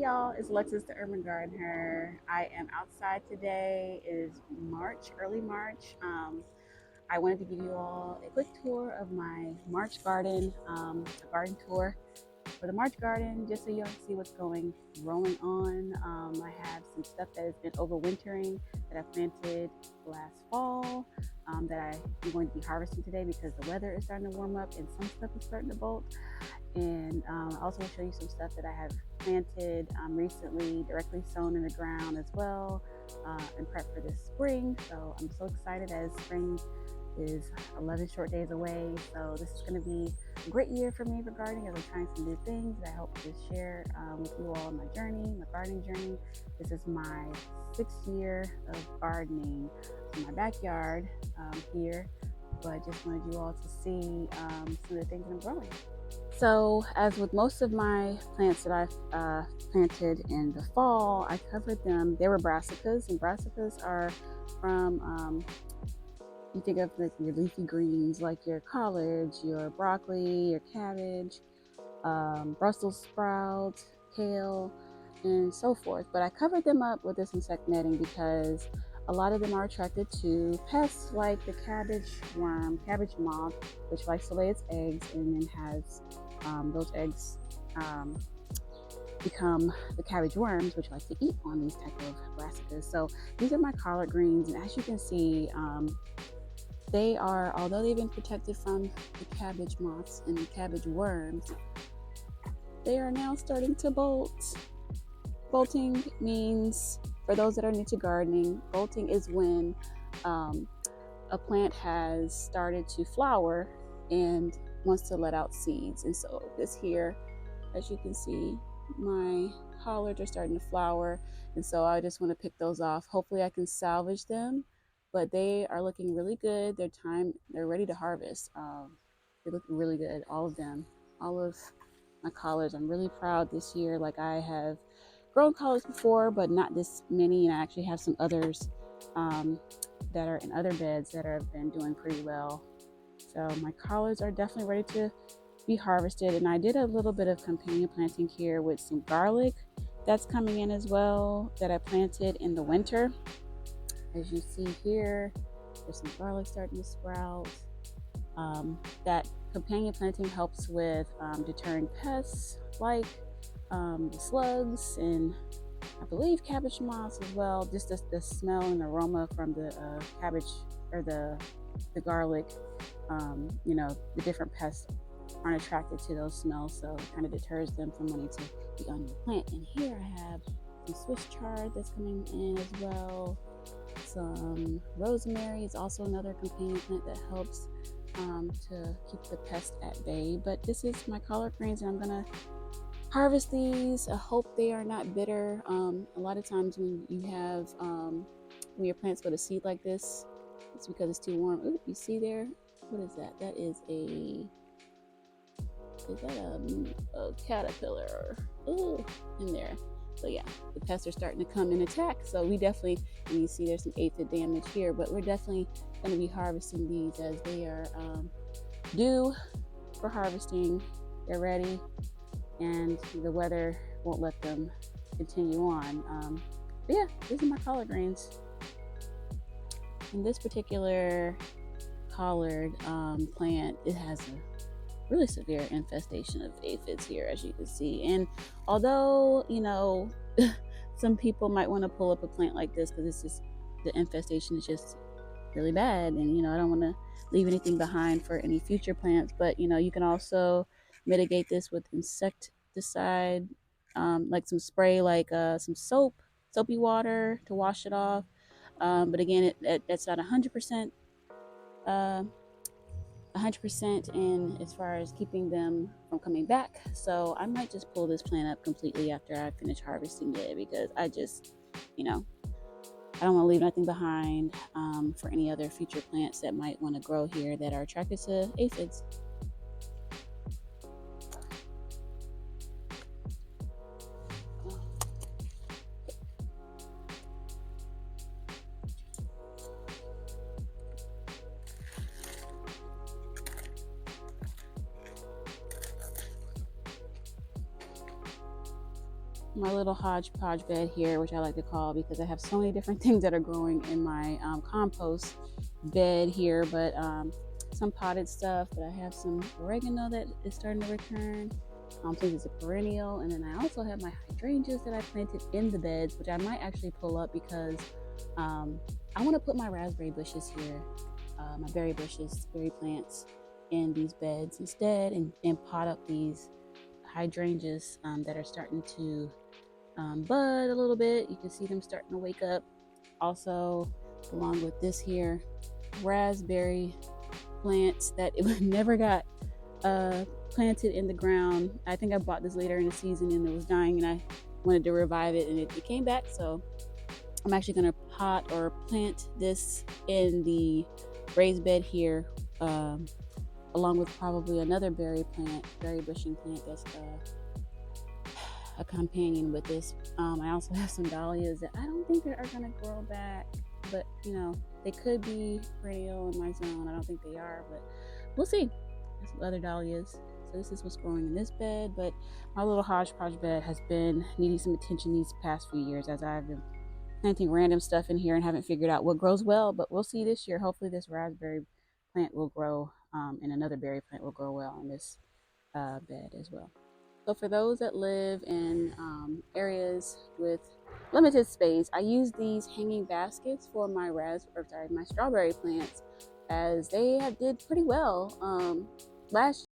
y'all, it's Alexis the Urban Gardener. I am outside today. It is March, early March. I wanted to give you all a quick tour of my March garden, a garden tour for the March garden, just so y'all can see what's growing on. I have some stuff that has been overwintering that I planted last fall that I am going to be harvesting today because the weather is starting to warm up and some stuff is starting to bolt. And I also want to show you some stuff that I have planted recently, directly sown in the ground as well, and prep for this spring. So I'm so excited as spring is 11 short days away. So this is going to be a great year for me for gardening as I'm trying some new things that I hope to share with you all my journey, my gardening journey. This is my 6th year of gardening in my backyard here, but I just wanted you all to see some of the things that I'm growing. So, as with most of my plants that I've planted in the fall, I covered them. They were brassicas, and brassicas are from, you think of like your leafy greens, like your collards, your broccoli, your cabbage, Brussels sprouts, kale, and so forth. But I covered them up with this insect netting because a lot of them are attracted to pests like the cabbage worm, cabbage moth, which likes to lay its eggs and then has those eggs become the cabbage worms, which like to eat on these type of brassicas. So these are my collard greens, and as you can see, they are, although they've been protected from the cabbage moths and the cabbage worms, they are now starting to bolt. Bolting means, for those that are new to gardening, bolting is when a plant has started to flower and wants to let out seeds. And so this here, as you can see, my collards are starting to flower, and so I just want to pick those off. Hopefully I can salvage them, but they are looking really good. They're ready to harvest. They look really good, all of them, all of my collards. I'm really proud this year. Like, I have grown collards before, but not this many, and I actually have some others that are in other beds that have been doing pretty well. So my collards are definitely ready to be harvested, and I did a little bit of companion planting here with some garlic that's coming in as well that I planted in the winter. As you see here, there's some garlic starting to sprout. That companion planting helps with deterring pests like the slugs and I believe cabbage moths as well. Just the smell and aroma from the cabbage or the garlic. The different pests aren't attracted to those smells, so it kind of deters them from wanting to be on your plant. And here I have some Swiss chard that's coming in as well. Some rosemary is also another companion plant that helps to keep the pest at bay. But this is my collard greens, and I'm gonna harvest these. I hope they are not bitter. A lot of times when you have when your plants go to seed like this, it's because it's too warm. Ooh, you see there? What is that? That is a caterpillar? Ooh, in there. So yeah, the pests are starting to come and attack. So we definitely, and you see there's some aphid damage here, but we're definitely going to be harvesting these as they are due for harvesting. They're ready, and the weather won't let them continue on. But yeah, these are my collard greens. In this particular collard plant, it has a really severe infestation of aphids here, as you can see. And although, some people might want to pull up a plant like this because it's just, the infestation is just really bad, and I don't want to leave anything behind for any future plants, but you can also mitigate this with insecticide, like some spray, like some soapy water to wash it off. But again, that's not 100% 100% in as far as keeping them from coming back. So I might just pull this plant up completely after I finish harvesting it, because I just, I don't want to leave nothing behind for any other future plants that might want to grow here that are attracted to aphids. my little hodgepodge bed here, which I like to call because I have so many different things that are growing in my compost bed here. But some potted stuff, but I have some oregano that is starting to return since it's a perennial. And then I also have my hydrangeas that I planted in the beds, which I might actually pull up because I want to put my raspberry bushes here, my berry bushes, berry plants in these beds instead, and pot up these hydrangeas that are starting to bud a little bit. You can see them starting to wake up. Also, along with this here, raspberry plants that it never got planted in the ground. I think I bought this later in the season and it was dying, and I wanted to revive it, and it came back. So I'm actually going to pot or plant this in the raised bed here, along with probably another berry plant, berry bushing plant that's a companion with this. I also have some dahlias that I don't think are going to grow back, but you know, they could be perennial in my zone. I don't think they are, but we'll see. There's some other dahlias. So this is what's growing in this bed, but my little hodgepodge bed has been needing some attention these past few years as I've been planting random stuff in here and haven't figured out what grows well, but we'll see this year. Hopefully this raspberry plant will grow, and another berry plant will grow well in this bed as well. So for those that live in areas with limited space, I use these hanging baskets for my strawberry plants, as they did pretty well last